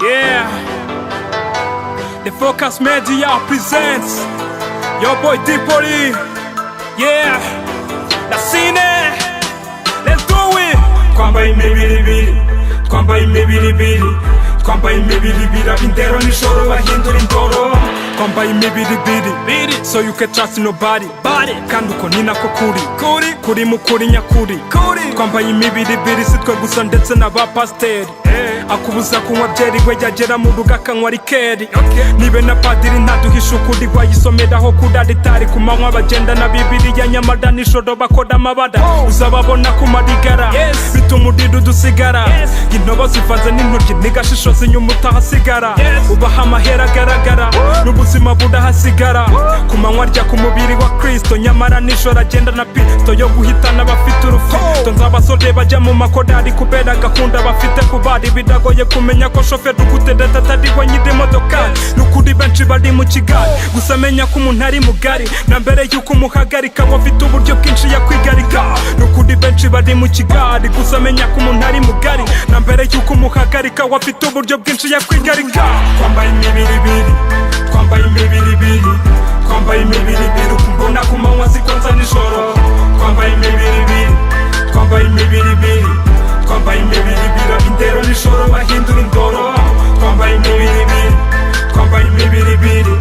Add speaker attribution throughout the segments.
Speaker 1: Yeah, the Focus Media presents your boy D-Poli. Yeah, la scene, let's do it. Kwambaye imibiribiri, twambaye imibiribiri, twambaye imibiribiri, ab'indero n'ijoro bahindura indoro. Kwambaye imibiribiri, so you can trust nobody. Kandi uko ni nako kuri mukuri nyakuri. Twambaye imibiribiri, si twe gusa ndetse n'abapasiteri. Akubuza kunywa byeri we yagera mu rugo akanywa rikeri. Nibe na padiri ntaduhisha ukuri wayisomeraho kuri aritari. Ku manywa bagenda na Bibiliya nyamara nijoro bakora amabara. Uzababona ku marigara, bituma umuriro udusigara. Intobo zivanze n'intoryi n'igashishozi inyuma utahasigara. Ubaha amahera agaragara n'ubuzima budahasigara. Ku manywa arya ku mubiri wa Kristo nyamara nijoro agenda na pisto yo guhitana abafite urufito. Nzabasore bajya mu makorari kubera gahunda bafite kubari. Bidagoye kumenya ko shoferi ugutedeta atariwe nyiri imodokari. N'ukuri benshi bari mu kigali, gusa menya ko umuntu ari mugari. Na mbere y'uko umuhagarika wafite uburyo bwinshi yakwigarika. N'ukuri benshi bari mu kigali, gusa menya ko umuntu ari mugari. Na mbere y'uko umuhagarika wafite uburyo bwinshi yakwigarika. Twambaye imibiribiri, twambaye imibiribiri, twambaye imibiribiri, ukumbona ku manywa zikonza nijoro. Twambaye imibiribiri, twambaye imibiribiri, twambaye imibiribiri, ab'indero n'ijoro bahindura indoro. Twambaye imibiribiri, twambaye imibiribiri,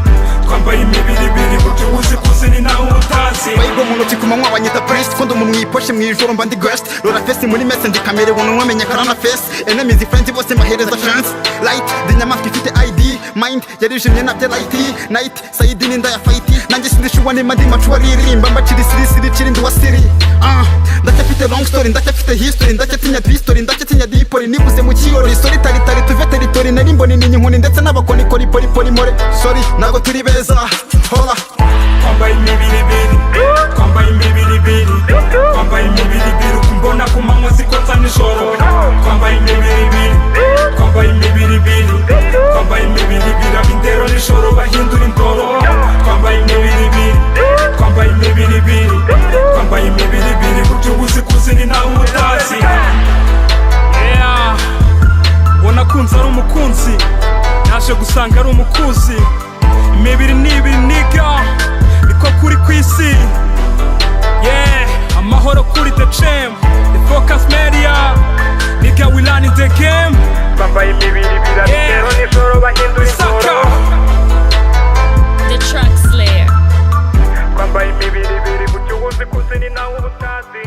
Speaker 1: twambaye imibiribiri, buryo uzi kuzini nawe utazi.
Speaker 2: Bayigwa mu ntoki ku manywa banyita priest, kondo umuntu mwiposhe mw'ijoro mba ndi ghost. Rora face muri messe ndi kamere ubuntu mwamenya karana face. Enemies friends bose mbahereza chance. Light the nyamaswa ifite ID, mind yarijimye nabyo light. Night Saidi ninda ya fight, nanjye sindishuwa ni mandi macuwa ririmba mbaciri siri ciri ndi wa siri. Ndacyafite long story, ndacyafite history, ndacyatinya history, ndacyatinya D-Poli. Nibuze mu kiyori story tari tuve territory, nari mboni ni inkoni ndetse n'abakoni poli more. Sorry nago turi beza, hola.
Speaker 1: Twambaye imibiribiri, twambaye imibiribiri, twambaye imibiribiri, ukumbona ku manywa zikonza nijoro. Twambaye imibiribiri, twambaye imibiribiri, twambaye imibiribiri, ab'indero n'ijoro bahindura indoro. Twambaye imibiribiri, twambaye imibiribiri, twambaye imibiribiri, buryo uzi kuzini nawe utazi. Yeah, ubona kunze ari umukunzi, naje gusanga ari umukuzi. Imibiri n'ibiri niga, niko kuri kw'isi. Yeah, amahoro kuri the champ, the Focus Media. Nigga we learning the game.
Speaker 3: Twambaye imibiribiri, ab'indero n'ijoro bahindura indoro.
Speaker 4: The Truck Slayer.
Speaker 3: Twambaye imibiribiri, buryo uzi kuzini nawe utazi.